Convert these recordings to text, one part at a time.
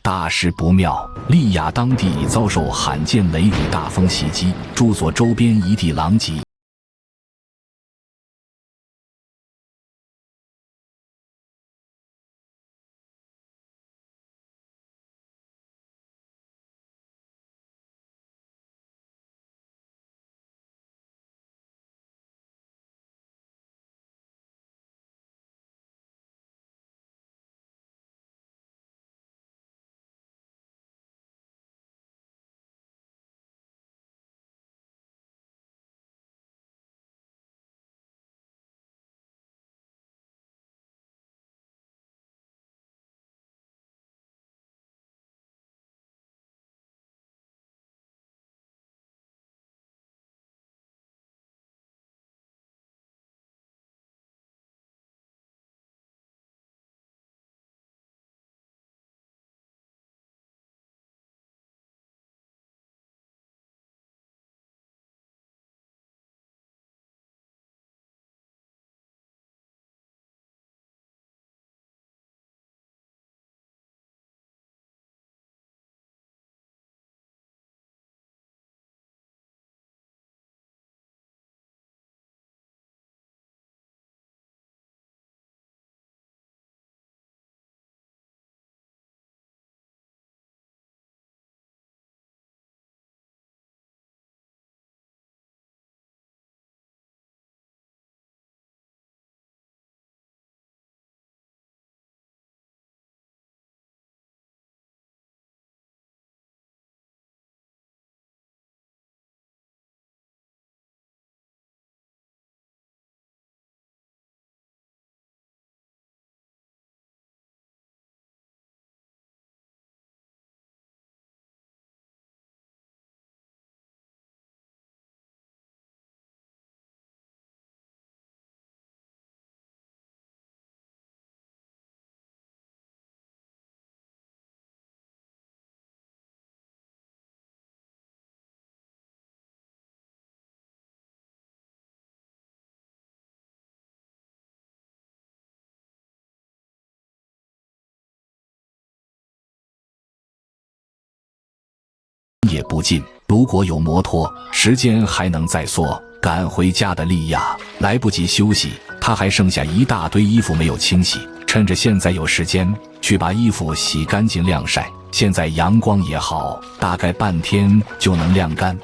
大事不妙，利雅当地已遭受罕见雷雨大风袭击，住所周边一地狼藉。也不近，如果有摩托，时间还能再缩。赶回家的莉亚来不及休息，她还剩下一大堆衣服没有清洗，趁着现在有时间，去把衣服洗干净晾晒。现在阳光也好，大概半天就能晾干。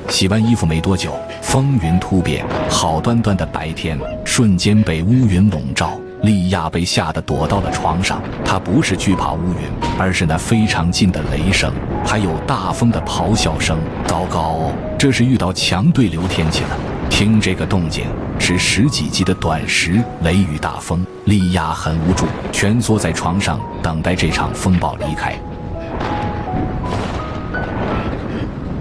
洗完衣服没多久，风云突变，好端端的白天瞬间被乌云笼罩。莉亚被吓得躲到了床上，她不是惧怕乌云，而是那非常近的雷声，还有大风的咆哮声。糟糕，这是遇到强对流天气了。听这个动静，是10几级的短时雷雨大风。莉亚很无助，蜷缩在床上等待这场风暴离开。